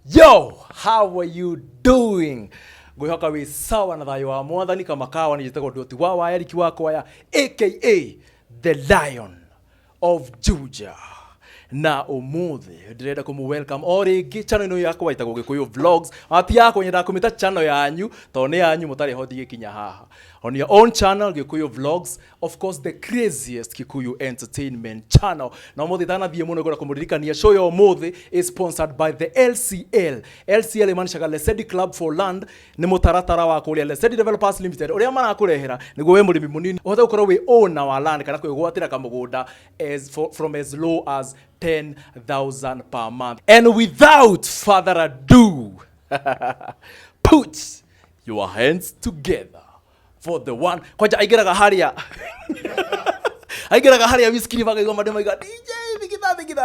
Yo, how are you doing? Ngwihoka wi sawa na thayo wa mwathani kama kawa nijitego ndoti wa Eriki wako ya aka the Lion of Juja. Na umuthi ndirenda kumu welcome origi channel ino yakwa itagwo Gikuyu vlogs ati yako nyenda kumita channel yanyu tone yanyu mutari hodi gikinya haha on your own channel Gikuyu vlogs, of course the craziest Gikuyu entertainment channel. Na umuthi thana thie muno gora kumuririkania show yo umuthi is sponsored by the LCL imanishaga Lesedi Club for Land. Ni mutaratara wa kuria Lesedi Developers Limited uria marakurehera niguo we murimi munini uhote gukorwo wi owner wa land kana kwigwatira kamugunda from as low as 10,000 per month. And without further ado, put your hands together for the one. Kwaja aigeraga haria. Aigeraga haria miskini bagaigwa madema iga DJ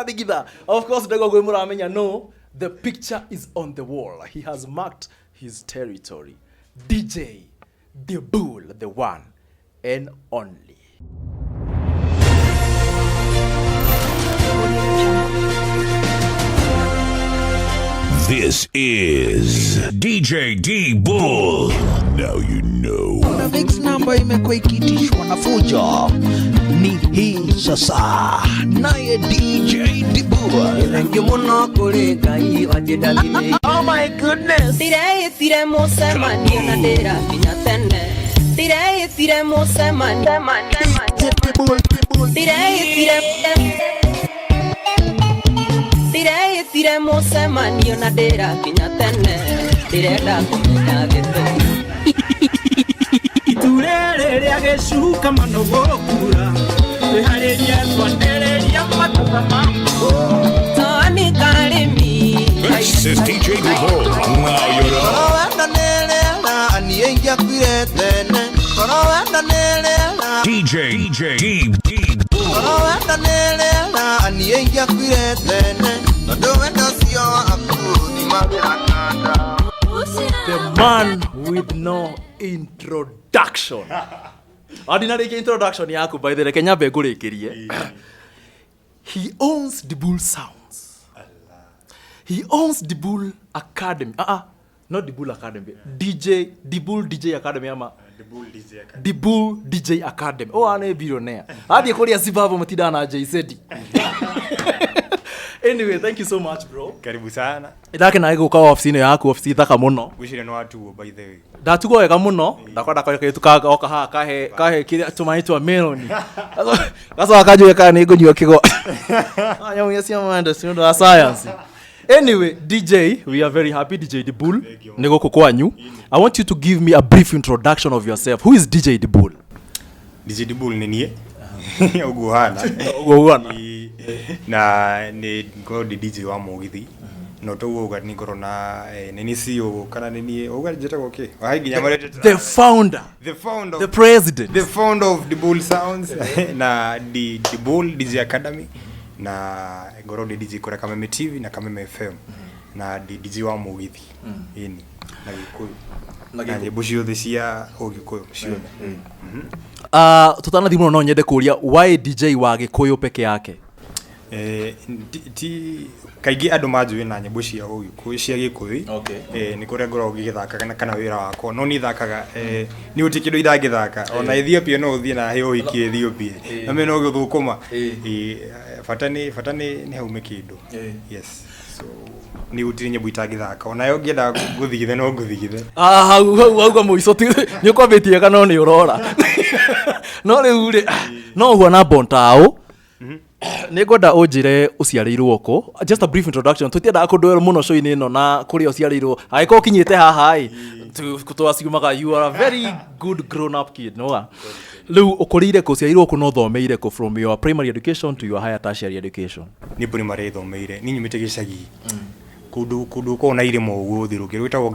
bigida. Of course ndego gwe muramenya no, the picture is on the wall. He has marked his territory. DJ Dibull, the one and only. This is DJ Dibull. Now you know. Kuna mix number imekuwa ikitishwa na fujo. Ni hii sasa. Naye DJ Dibull. Oh my goodness. Tire mose mani na dera pinatene. Tire mose mani. Tire mose mani na dera pinatene. Direda kumina geto. Turere ageshuka manogokura. Behareria twandereria matama. Tani karemi. This is DJ Dibull. Now you know. DJ Dibull. The man with no introduction. Ordinary introduction yaku by the Kenya begurikirie. He owns Dibul Sounds. He owns Dibul Academy. Not Dibul Academy. DJ Dibull DJ Academy ama Dibul DJ Academy. Oh, ane billionaire. Hadi kolia sibabu mtida na JZ. Anyway, thank you so much, bro. Karibu sana. Idake na ego kwa ofisi yaku ofisi thaka muno. Wishire no watu by the way. Datugo wega muno. Ndakwenda kwa tukaga oka ha kahe kile tumaitwa meloni. Kaso akajuye kana nego nyuo kigo. Ayo yesi amanda sindo wa science. Anyway, DJ, we are very happy DJ Dibull. Nego kokwanyu. I want you to give me a brief introduction of yourself. Who is DJ Dibull? DJ Dibull ni nie. Oguhana. Na ni go DJ wa Mugithi. No to uga ni corona ni CEO kana ni uga jeta okay. Waigi nyamarete. The founder. The president. The founder of Dibull Sounds na Dibull DJ Academy na goro DJ kora kama TV na kama FM na DJ wa Mugithi. Ini na Gikuyu. Na bushio thesia Gikuyu sio. Tutana thimu no nyende kuria why DJ wa Gikuyu peke yake? Kaigi andu manjuwe na nyimbo cia Gikuyu cia Gikuyu. Okay. Ni kuria ngoro gigithaka kana wira wako no ni thakaga ni uti kindu ithagithaka ona Ethiopia no uthie na he oiki Ethiopia na me no githukuma fatani ni haume kindu. Yes, so ni uti nyimbo itagithaka ona yo ngienda guthigithe no guthigithe hauga muico ni kwambitie kana ni urora no riu ri no huona bontao Negoda ojire uciarirwo ko. Just a brief introduction. Tutienda akundwera muno show ini no na kuri uciarirwo. Aiko kinyite haha tuasiumaga you are a very good grown up kid, no? Lu ukurire ko uciarirwo ko no thomeire ko from your primary education to your higher tertiary education. Ni primary thomeire. Ni nyumite gicagi. Kudu ko na irimo uguo thiruke rwitagwo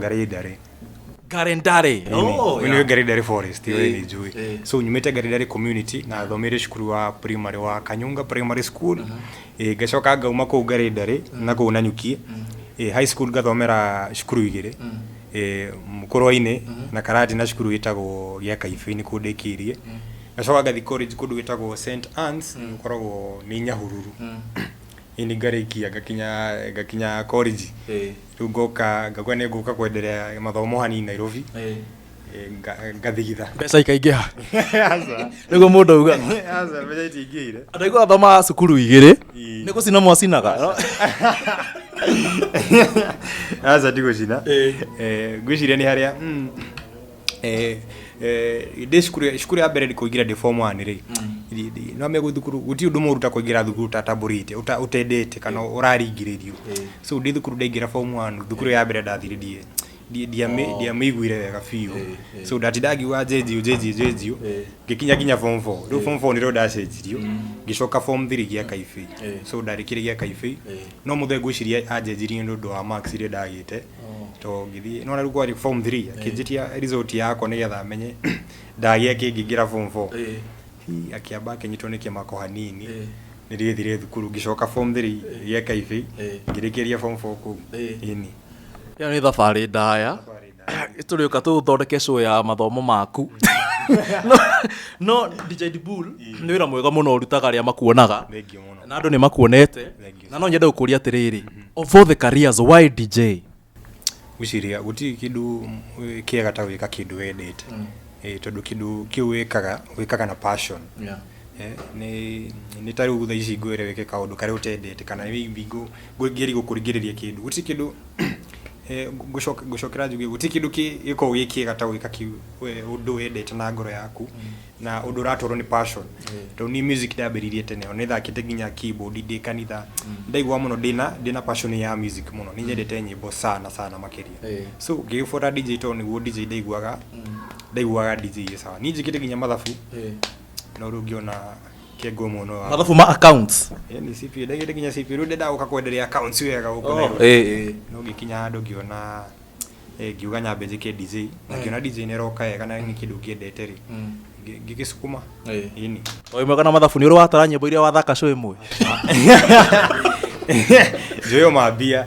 Garendare. Oh, yeah. Garendare Forest ni jui. So nyumite Garendare community na thomere shukuru wa primary wa Kanyunga Primary School. Gacoka ngauma ko Garendare na ko nanyukie. High school gathomera shukuru igire. Mukoroine na Karati na shukuru itagwo gya Kaifini kudekirie. Gacoka gathi college kudu itagwo St Anne's koragwo ni Nyahururu. ini ngarikia gakinya college riu ngoka ngakwa ne ngoka kwenderea mathomo hanini Nairobi ngathigitha mbeca ikaingĩha aza nĩguo mũndũ auga aza mbeca itingĩire andũ athoma cukuru igĩrĩ nĩ gũcina mwacinaga aza ndigũcina ngwĩciria nĩ harĩa cukuru ya mbere ndikũingĩra ndĩ form 1 rĩ no me thukuru guti undu muruta kuingira thukuru tatamburite utendete kana uraringiririo so ndi thukuru ndaingira form 1 thukuru ya mbere ndathiririe dia miguire wega fiu so ndatindagi wa jeji gikinya form 4 ru form 4 niro ndacenjirio gicoka form 3 gia kaifi so ndarikire gia kaifi no muthe ngwiciria ajenjirie ndu wa max ire ndagite to githi no na ruko ari form 3 akinjitia result yako nigetha amenye ndagia kingira form 4 akiamba kenyitwo ni kimako hanini nirithire thukuru gicoka form 3 gia kaifi ngirikiria form 4 ku ini ya ni thabarĩ ndaya tũrĩũka tũthondeke show ya mathomo maku no DJ Dibull nĩ wĩra mwega mũno ũrutaga arĩa makuonaga na andũ nĩ makuonete na no nyende gũkũria atĩrĩrĩ of all the careers why DJ gwĩciria guti kindu kiega ta gwĩka kindu wendete tondu kindu kiu wĩkaga na passion ni tari gutha ici ngwere weke kaundu kare utendete kana bingo ngiri gukurigiriria kindu guti kindu gucokera juge guti kindu giko gikiega ta gwika ki undu wendete na ngoro yaku na undu ratoro ni passion to ni music ndambiririe tene oni thakite nginya keyboard ndi kanitha ndaigwa muno ndina passion ya music muno ni nyendete nyimbo sana makiria so ngifora DJ to niguo DJ ndaigwaga DJ sawa ni njikite nginya mathabu no rungiona kego muno mathabu ma accounts ni CP ndagite nginya CP runde ndauka kwenderia accounts wega guko no gikinya handu ngiona ngiuga nyambe njike DJ na ngiona DJ ne roka wega na ni kindu ngiendete ri ngigicukuma ini oimwe kana mathabu ni uri watara nyimbo iria wathaka show imwe joyo mabia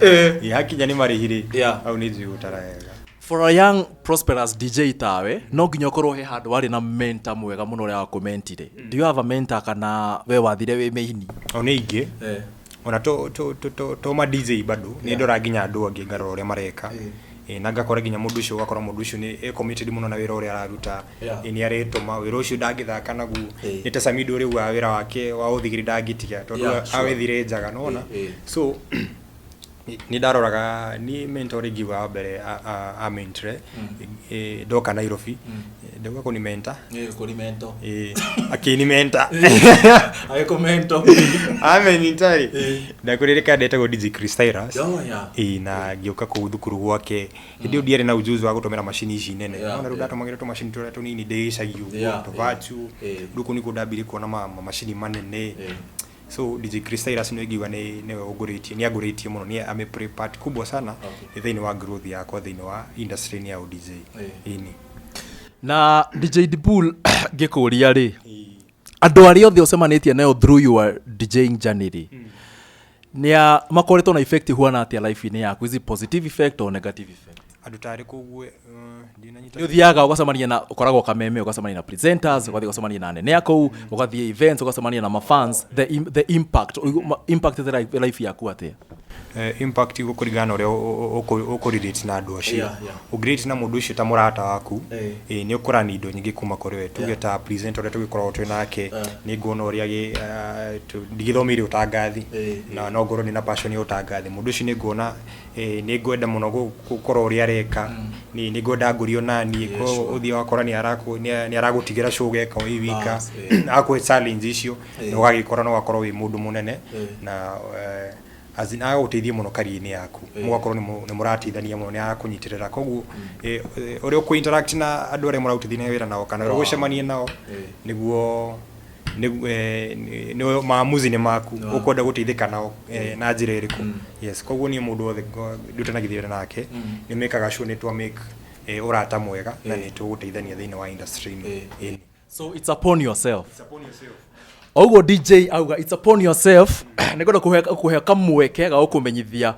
hakinya ni marihire au ni njigutara wega for a young prosperous DJ tawe no nginya ukorwo he handu wari na mentor mwega muno ria wakomentire do you have a mentor kana we wathire we meini one ingi ona to ma DJ bado ni ndora nginya andu angi ngarora uria mareka na ngakora nginya mundu ucio wakora mundu ucio ni committed muno na wira uria araruta ni aretuma wira ucio ndangithaka nagu ni ta samido uri wa wira wake wa uthigiri ndangitiga tondu awethire njaga nona so ni ndaroraga ni mentor giwa mbere a mentor doka Nairobi ndauga ko ni mentor ko ni mentor akini mentor ayeko mentor amenitari ndakuririka ndetagwo DJ Christairas na gioka ku thukuru gwake ndio ndiere na ujuzi wa gutumira machine ici nene na rudato magire to machine tore to nini ndecagio to vachu nduku niko ndabiri kuona machine manene so DJ Christairas no giwa ne ogoritie ni agoritie muno ni ame part kubwa sana thini wa growth yakwa thini wa industry ni ya DJ ini na DJ Dibull ngikuria ri andu ari othe ocemanitie nayo through your DJing journey ni makoretwo na effect huana atia life ni yaku is it positive effect or negative effect andu tari kugwe ni uthiaga ugacemania na ukoragwo kameme ugacemania na presenters ugathie ugacemania na nene yako ugathie events ugacemania na mafans the impact the life yaku atia impact gukurigana uria ukurelate na andu acio ugrate na mundu ucio ta murata waku ni ukurani indo nyingi kuma kuri we tugeta presenter uria tugikorwo twi nake ni ngona uria ndigithomire utangathi na no ngoro ni na passion ya utangathi mundu ucio ni ngona ni ngwenda muno gukorwo uria areka ni ngwenda ngurio nani ko uthia wakora ni aragutigira show geka wi wika akwe challenge icio no gagikora no gakorwo wi mundu munene na azina uteithie muno kari-ini yaku mugakorwo ni muratithania muno ni akunyitirira koguo uri ku interact na andu ari muratithania wira nao kana uri gucemania nao niguo ni maamuzi ni maku ukwenda guteithika nao na njira iriku yes koguo ni mundu othe ndutanagithira nake ni mekaga show ni twa make urata mwega na ni tuguteithania thini wa industry ni so it's upon yourself Ogo DJ auga it's upon yourself nikwenda kuhe kamweke ga ukumenyithia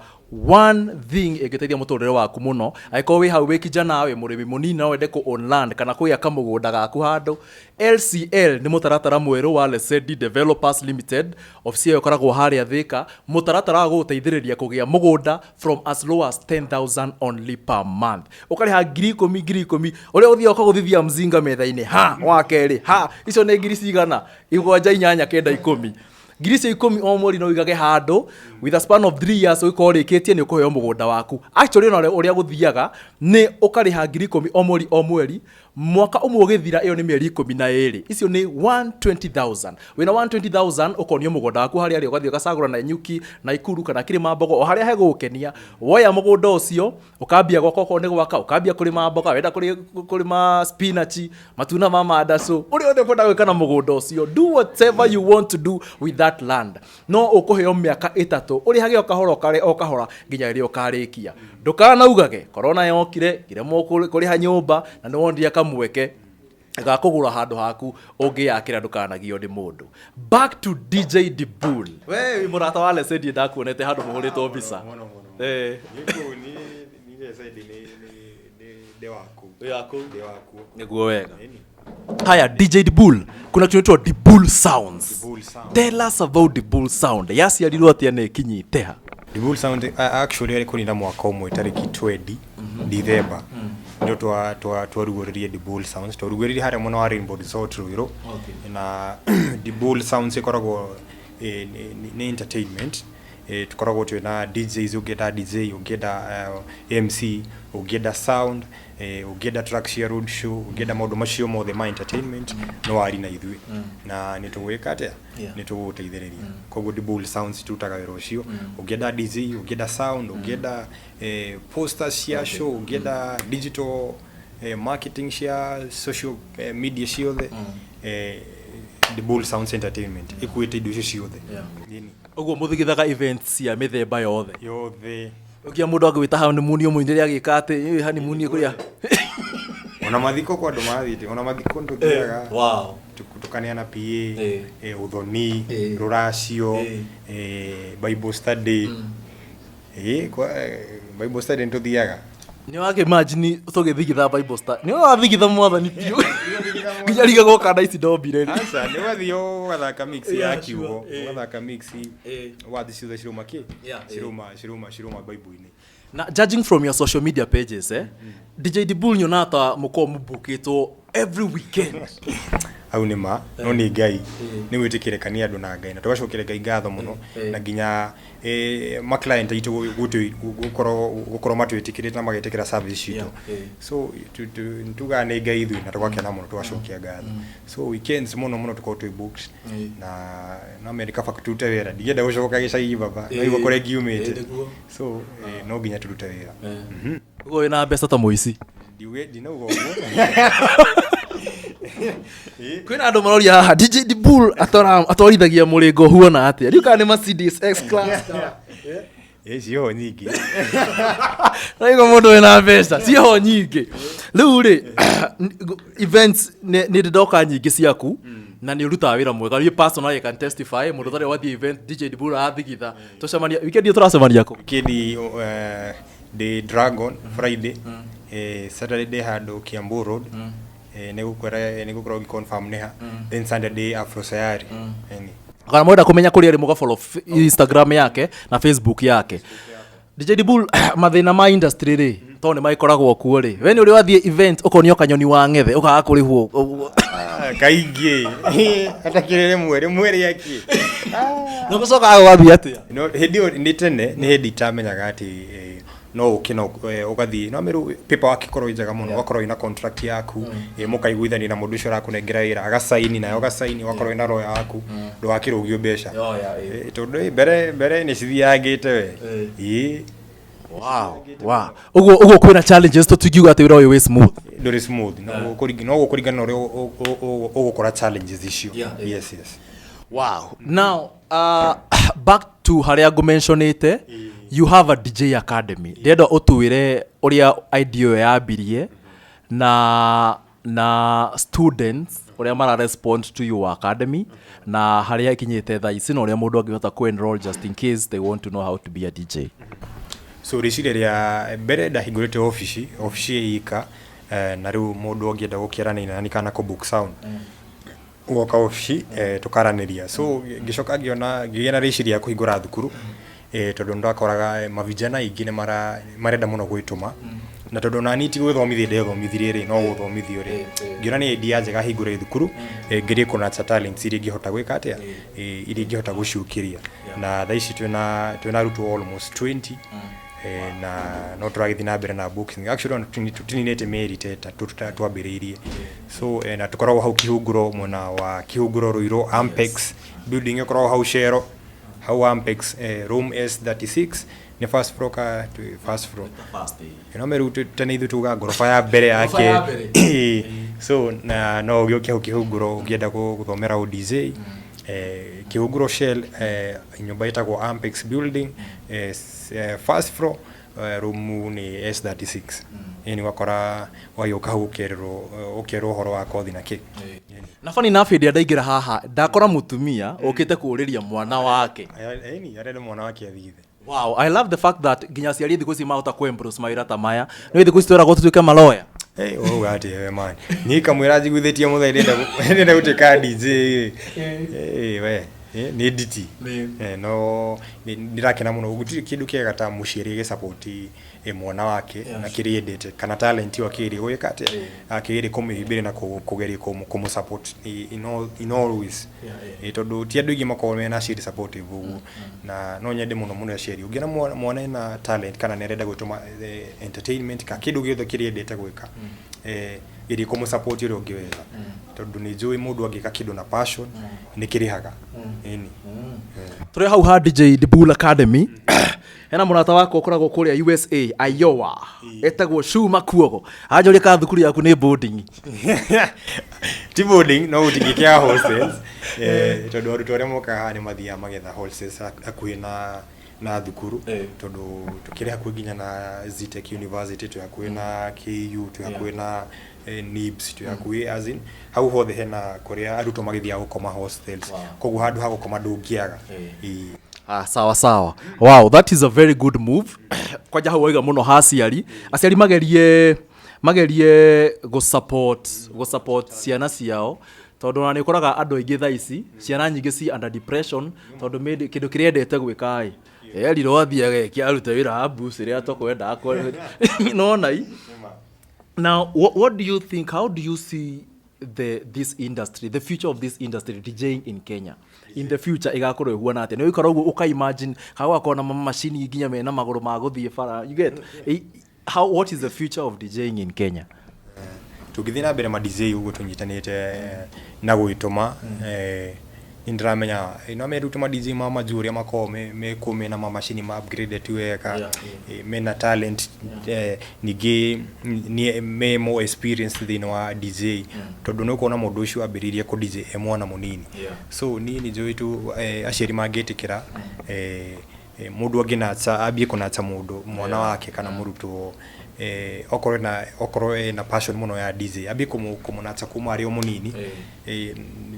one thing ĩngĩteithia mũtũrĩre waku mũno angĩkorwo wĩ hau wĩ kijana wĩ mũrĩmi mũnini no wende ku own land kana kũiaka mũgũnda gaku handũ. LCL nĩ mũtaratara mwerũ wa Lesedi Developers Limited, ofisi ĩyo ĩkoragwo harĩa Thika. Mũtaratara wa gũgũteithĩrĩria kũgĩa mũgũnda from as low as 10,000 only per month. Ũkarĩha 10,000 ũrĩa ũthiaga ũkagũthithia mzinga metha-inĩ ha wa kerĩ ha icio nĩ ngiri cigana 7,8,9,10 ngiri cia 10 o mweri no wigage handũ with a span of 3 years ũgĩkorwo ũrĩkĩtie nĩ ũkũheo mũgũnda waku. Actually ũrĩa gũthiaga nĩ ũkarĩha 10,000 o mweri mwaka ũmwe ũgĩthira, ĩyo nĩ mĩeri 12. Icio nĩ 120,000. Wĩna 120,000 ũkonio mũgũnda waku harĩa arĩ ũgathiĩ ũgacagũra na Nyuki na Ikuru kana Kirimambogo o harĩa hegũgũkenia. Woya mũgũnda ũcio ũkambia gwaka okorwo nĩ gwaka ũkambia kũrĩma mboga, wenda kũrĩma spinach, matuna ma mandacu, ũrĩa othe ũkwenda gwĩka na mũgũnda ũcio. Do whatever you want to do with that land. No ũkũheo mĩaka 3 ũrĩhage o kahora nginya rĩrĩa ũkarĩkia. Ndũkanaugage korona yokire kiremwo kũrĩha nyũmba na nĩ wondia kamweke gakũgũra handũ haku ũngĩyakĩra ndũkanagio nĩ mũndũ. Back to DJ Dibull. We mũrata wa Lesedi ndakuonete handũ mũhũrĩtwo mbica. Nĩguo wega. Haya, DJ Dibull, kuna kitu kinaitwa Dibull Sounds. Tell us about Dibull Sound. Yaciarirwo atĩa nĩ kinyite ha? Dibull Sound actually arĩ kũrĩ na mwaka ũmwe tarĩki 20 December. Ndio twarugũrĩrie Dibull Sounds. Twarugũrĩrie harĩa mwena wa Rainbow Resort Ruiru. Na Dibull Sounds ĩkoragwo nĩ entertainment. Tukoragwo twĩna DJs, ũngĩenda DJ, ũngĩenda MC, ũngĩenda sound, ũngĩenda track cia road show, ũngĩenda maũndũ macio mothe ma entertainment no wari na ithuĩ. Na nĩ tũgwĩka atĩa? Nĩ tũgũteithĩrĩria. Koguo Dibull Sounds tutaga wĩra ũcio. Ũngĩenda DJ, ũngĩenda sound, ũngĩenda posters cia show, ũngĩenda digital marketing cia social media ciothe, Dibull Sounds Entertainment ikuĩte indo icio ciothe. Ũguo mũthigithaga events cia mĩthemba yothe. Ũkia mũndũ agwĩta honeymoon mũini rĩa gĩka atĩ honeymoon kũrĩa ona mathiko kwa andũ mathite, ona mathiko ndũthiaga. Wow. Tukaneana PA, ũthoni, rũracio, Bible study. Kwa Bible study ndũthiaga. Nĩ wake imagine tũgĩthigitha Bible study. Nĩ wathigitha mwathani piũ. Nginya riga goka na ici ndombire. Asa nĩ wathio gathaka mix ya kiugo, gathaka mix wathi ciothe ciroma ki? Ciroma Bible-inĩ. Na judging from your social media pages, DJ Dibull nyonata mũko mũbukĩtwo every weekend. Au nĩ ma, no nĩ Ngai, nĩ wĩtĩkĩrĩkania andũ na Ngai, na tũgacokera Ngai ngatho mũno, na nginya ma client aitũ gũkorwo matwĩtĩkĩrĩte na magĩtĩkĩra service citũ. So tuga nĩ Ngai ithuĩ na tũgakena mũno tũgacokia ngatho. So weekends mũno tũkorwo twĩ booked na America factory wĩra, ndigenda gũcoka gĩcagi baba, no igwa kũrĩa ngiumĩte. So no nginya tũrute wĩra. Ũguo wĩna mbeca ta mũici. Ndinauga kwĩna andũ maroria haha DJ Dibull atwarithagia mũrĩngo huona atĩa rĩu kana nĩ Mercedes X class cio nyingĩ raigo mũndũ wĩna mbeca cio nyingĩ rĩu rĩ events nĩ ndoka nyingĩ ciaku na nĩ ũrutaga wĩra mwega. You personally can testify mũndũ tarĩ wathi event DJ Dibull athigitha tũcemania weekend tũracemania kũ? Weekend the Dragon Friday, Saturday handũ Kiambu Road, nĩgũkorwo gĩconfirm nĩha, then Sunday Afro Sayari. Kana mwenda kũmenya kũrĩa arĩ mũgafollow Instagram yake na Facebook yake. DJ Dibull, mathĩna ma industry rĩ to nĩ maikoragwo kuo rĩ, we nĩ ũrĩ wathiĩ event ũkonio kanyoni wa ng'ethe ũkaga kũrĩhwo kaingĩ atakĩrĩre mwere yake no gũcoka gwathi atĩa? No hĩndĩ nĩ tene nĩ hĩndĩ itamenyaga atĩ no ukina ugathi no meru paper wake korwo njega muno wakorwo ina contract yaku mukaiguithania na mundu ucio rakunengera wira agasaini nayo agasaini wakorwo ina roya yaku ndwakirugio mbeca tondu mbere ni cithiangite we wow ugo kwina challenges to tugiuga ati wira uyu we smooth nduri smooth no gukuringana uri ugukora challenges icio yes wow now back to haria ngumentionite you have a DJ Academy. Ndendo utuire uria idea yambirie na students uria mara respond to your academy na haria ikinyite tha ici no uria mundu angihota ku enroll just in case they want to know how to be a DJ. so ricire ria mbere ndahingurite office ika na riu mundu ongienda gukiranira ni kana ko book sound woka office tukaraniria so ngicoka ngiona riciria kuhingura thukuru tondu ndakoraga mavijana ingine marenda muno gwituma na tondu nani ti gwithomithia ndethomithire ri no guthomithio ri ngiona ni idea njega hingure thukuru ngirie kuna talents iria ngihota gwika atia iria ngihota gucukiria na tha ici twina ruto almost 20 na no turagithi na mbere na boxing actually tutinete meri teta twambiriirie so na tukoragwo hau kihunguro mwena wa kihunguro ruiro Ampex building ikoragwo hau Shero hau Ampex room S36 ni first floor ka first floor meru tene ithu tuga ngorofa ya mbere yake so na no giokia kihunguro ukienda guthomera DJ kihunguro Shell nyumba itagwo Ampex building first floor room ni S36 ni wakora wayoka ukerwo horo wa kothi na ki na funny enough ndia ndaingira haha ndakora mutumia ukite kuriria mwana wake ni arenda mwana wake athithe. Wow, I love the fact that ginya ciari thiku ici mahota kuembrace mawira ta maya no thiku ici twera gututuike maloya ati man ni kamwira njiguthetie muthaire ndenda gutika DJ we ni editi no ndirakena muno gutiri kindu kiega ta muciari ge support mwana wake na kiriendete kana talent wa kiri gwika ati akiri kumihibire na kugeria kumu support in always tondu ti andu ingi makorwo mena shiri supportive ugu na no nyende muno shiri ugina mwana na talent kana nerenda gutuma entertainment ka kindu giothe kiriendete gwika iri kumu support uri ungiweza tondu ni njui mundu angika kindu na passion ni kirihaga turi hau ha DJ Dibull Academy hena murata wako ukoragwo kuria USA Iowa etagwo Shuma Kuogo anjori ka thukuru yaku ni boarding ti boarding no utigikia hostels tondu aruto aria moka ni mathia magetha hostels akuhi na thukuru tondu tukire hakuhi nginya na Zitech University tu hakuhi na KU tu hakuhi na NIBS tu hakuhi as in hau hothe hena kuria aruto magithia gukoma hostels kogu handu ha gukoma ndungiaga sawa wow, that is a very good move kwaja hau waiga muno haciari magerie go support ciana ciao tondu na nikoraga andu aingi tha ici ciana nyingi ci under depression tondu kindu kiriendete gwika riro athiaga kiarute wira habu ciria tokwenda no nai. Now what do you think, how do you see this industry, the future of this industry, DJing in Kenya in the future igakorwo huana ate no ikoragwo uka imagine how akona machine nginya mena maguru ma guthie fara, you get what is the future of DJing in Kenya? Tugithina mbere ma DJ ugo tunyitanite na gwituma indramenya ino merutuma DJ mama juri makao me kume na machine ma upgrade tuweka mena talent ni me more experience thino wa DJ tondu no kuona mundu ucio ambiririe ku DJ mwana munini so ni joy tu asheri magetikira mundu anginacha abie kunacha mundu mwana wake kana muruto okoro na passion muno ya DJ abi kumunacha kuma ari omunini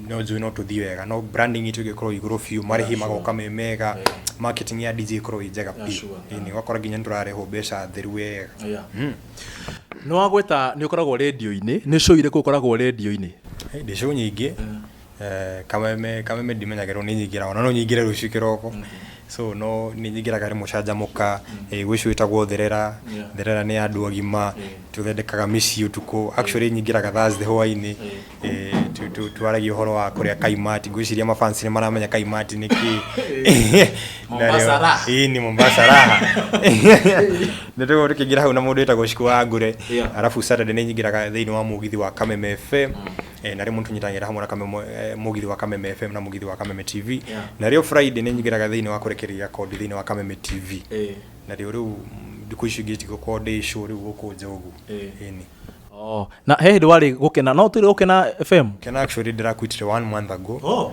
no joy no to thiwega no branding itu gikoro iguru few marihi magoka memega marketing ya DJ koro ijega pi ni wakora ginya ndurare ho besha theruwe no agweta ni ukoragwo radio-ini ni show ire kukoragwo radio-ini ndi show nyingi kameme ndimenyagero ni nyigira ona no nyingire rushikiroko so no ni nyigira gari mucanjamuka gwicu itagwo therera ni andu agima tuthendekaga misi utuko actually nyigira ga Thursday hwaini tuaragi horo wa kuria kaimati gwiciria mafansi ni maramenya kaimati niki Mombasa raha ni Mombasa raha ndio tukigira hau na mundu itagwo shikwa ngure arafu Saturday ni nyigira thiini wa mugithi wa Kameme FM na rimwe tunyitangira hamwe na Kameme mugithi wa Kameme FM na mugithi wa Kameme TV na rio Friday ni nyigira thiini wa kurekeria code thiini wa Kameme TV na rio ndikuishigiti ko code show rio gukunja ugu ni na ndi wari gukena no turi gukena FM kena actually ndirakwitire 1 month ago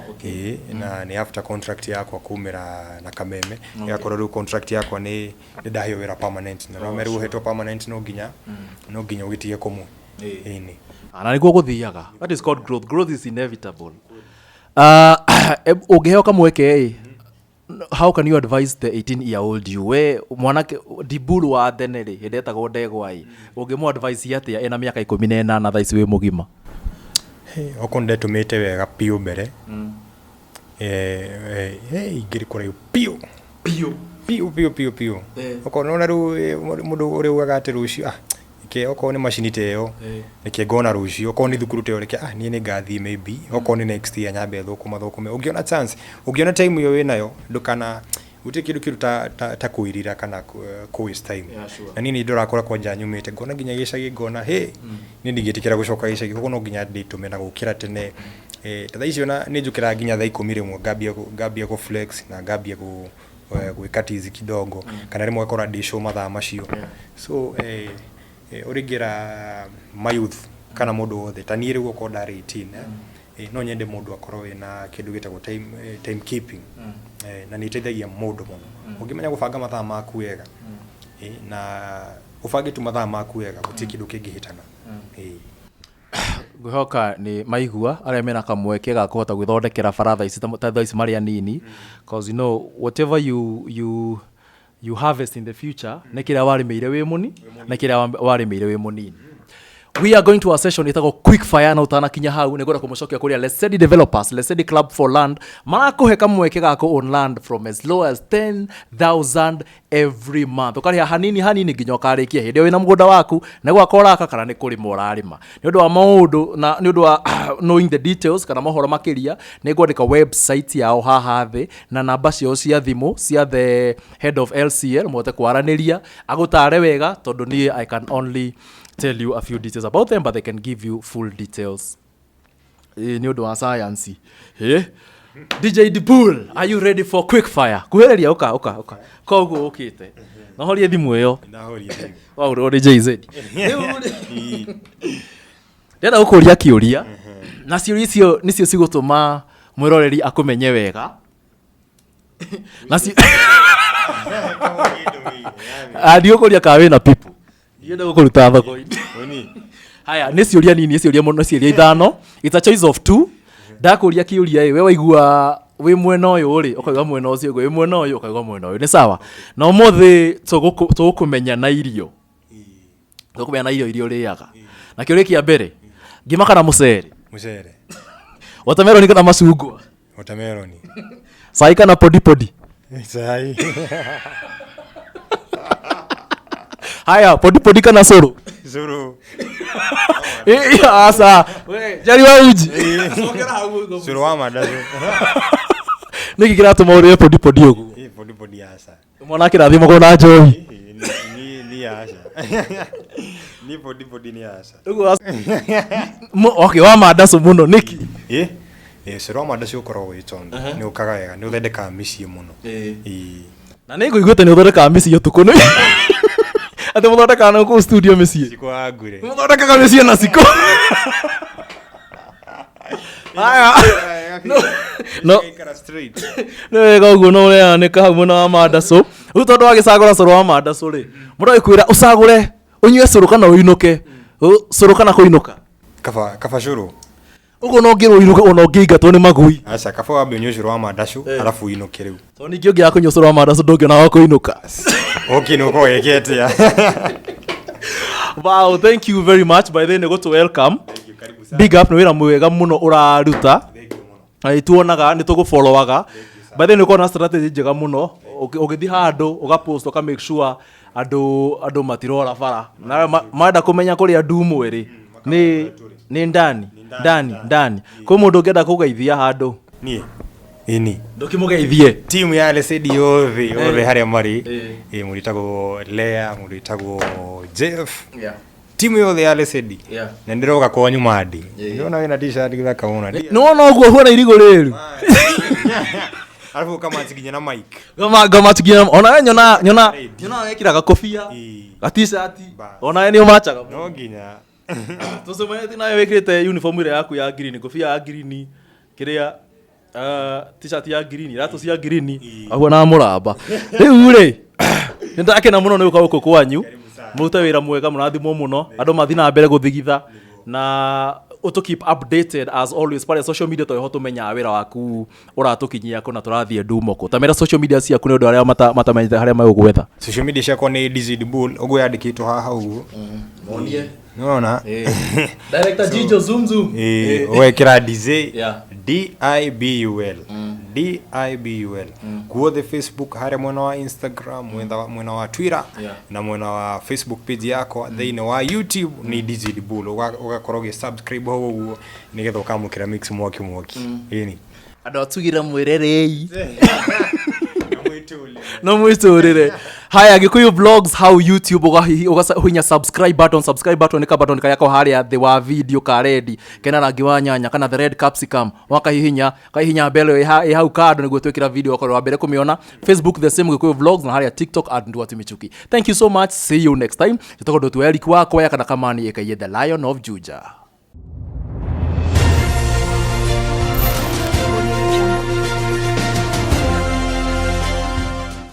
na ni after contract yako kumira na Kameme yakora ru contract yako ni ndahio wira permanent na no meru heto permanent no ginya ugitie komu ni ana niguo guthiaga. That is called growth is inevitable. Ugeheo kamweke how can you advise the 18-year-old you? We mwanake Dibul wa theneri hedetagwo ndegwai. Ungĩmũ advise atia ena miaka 18 thaa ici we mugima? Okonde tumete wega pio mbere. Ingiri kora pio. Okona ru mundu uri wagate rucio ke okone machine teo nike ngona rucio okone thukuru teo reke ni ngathi maybe okone next year nyambe thukuma ungiona chance ungiona time yo winayo ndukana uti kidu ta kuirira kana ku waste time na nini ndorakora kwa njanyumite ngona nginya gicagi ngona ni ndigitikira gucoka gicagi kuko no nginya nditume na gukira tene tha icio na ni njukira nginya thaa 11 ngambia ku flex na ngambia ku gwikatizi kidogo kana rimwe akora disho mathaa macio so urigira my youth kana mundu wothe tani riu ko ndari 18 no nyende mundu akorwo na kindu gitagwo time keeping na ni teithagia mundu muno ungimenya gubanga mathaa maku wega na ubange tu mathaa maku wega guti kindu kingihitana Gwihoka ni maigua aria mena kamweke ga kuhota gwithondekera baratha ici ta ici maria nini because you know whatever you harvest in the future nekira warimeire we muni nekira warimeire we munini. We are going to a session itago quick fire na utanakinya hau negora kumucokia kuria let's say developers, let's say club for land marakuhe kamweke gako on land from as low as 10,000 every month ukariha hanini nginya ukarikia hindi wina mugunda waku negwa koraka kana ni kuri morarima ni undu wa maundu na ni undu wa knowing the details kana mahoro makiria ni ngwandika website yao haha thi na namba cio cia thimu cia the head of LCL mote kwaraniria agutare wega tondu ni I can only tell you a few details about them, but they can give you full details. Ni undu wa science. DJ Dibull, are you ready for quick fire? Kuhereria uka. Koguo ukite. Na horie thimu iyo. Na horie thimu. Wow, DJ Z. Ndenda gukuria kiuria. Na ciuria icio nicio cigutuma mwiroreri akumenye wega. Na ci Adio kuria kawe na people. Yenda gukuruta thoko-ini. Haya, ni ciuria nini, ciuria muno, ciuria ithano. It's a choice of two. Ndakuria kiuria we waigua we mwena uyu ri, ukaiga mwena ucio, we mwena uyu, ukaiga mwena uyu. Ni sawa. Na umuthi tugukumenya na irio. Tugukumenya na irio riaga. Na kiuria kia mbere. Ngima kana mucere? Mucere. Watermelon kana macungwa? Watermelon. Sai kana podi? Sai. Haya, podi kana soro? Soro. Asa. We, jari wa uji. Sokera hagu. Soro wa madaso. Nikikira tumaurie podi ugu. Podi asa. Mwana kirathimo ko na njoi. Ni asa. Ni podi ni asa. Ugu asa. Okay, wa madaso muno niki. Soro wa madaso ukoro witondo. Ni ukaga wega, ni uthondeka micii muno. Na nĩ ngũiguĩte nĩ ũthondekaga mĩciĩ ũtukũ nĩ atĩ mũthondekaga na kũu studio mĩciĩ Siko agure mũthondekaga mĩciĩ na siko haya no nĩ wega ũguo no ũreanĩka hau mwena wa Mandaco rĩu tondũ wagĩcagũra cũrũ wa Mandaco rĩ mũndũ agĩkwĩra ũcagũre ũnyue cũrũ kana ũinũke cũrũ kana kũinũka kaba cũrũ ugo no ngiro iruka ono ngiingatwo ni magui acha kaba wambe unyushuru wa Mandaco alafu inuke riu to ningi ungia kunyushuru wa Mandaco ndongiona wako inuka okinuko eketia Wow, thank you very much by the way to welcome big up no wira mwega muno uraruta tuonaga ni tugufollowaga by the way niko na strategy njega muno ugithi handu ugapost uka make sure andu matirora bara na manda kumenya kuri andu mweri ni ndani kwa mundu ngenda kugeithia handu ni ini ndokimugeithie timu ya LCD ove haria mari muritago Lea muritago Jeff timu yothe ya LCD na ndiroga kwa nyuma hadi ndiona wena t-shirt githa kaona no uguo huona irigo riru alafu kama tiginya na mic kama tiginya ona nyona wekiraga kofia ga t-shirt ona ni umachaga no nginya tuseme nayo wekirite uniform ile yaku ya green kofia ya green kiria t-shirt ya green ratu cia green aho na muramba riu ri ndakena muno ni uka uko kwanyu muta wira mwega munathimo muno andu mathi na mbere guthigitha na auto keep updated as always pale social media to hoto menya wira waku uratukinyia ko na turathie ndumo ko tamera social media cia kune ndo aria matamenyete haria magugwetha social media cia ko ni DJ Dibull ogo yandikitwo haha uguo monie nona director Jijo zoom wekira DJ DIBUL DIBUL kuothe Facebook haria mwena wa Instagram mwena wa Twitter na mwena wa Facebook page yako thini wa YouTube ni DJ Dibull ugakoroge subscribe ho uguo nigetha ukamukira mix mwaki ini ando atugira mwirerei no mwiturire haya Gikuyu vlogs how YouTube ugahinya subscribe button ka button kayako haria the wa video ka red kena rangi wa nyanya kana the red capsicum wakahihinya bell hau kado niguo twekira video kwa wa mbere kumiona Facebook the same Gikuyu vlogs na haria TikTok @ndwatimichuki. Thank you so much, see you next time. Tutako ndo tu Eric wako ya kana kama ni aka the Lion of Juja.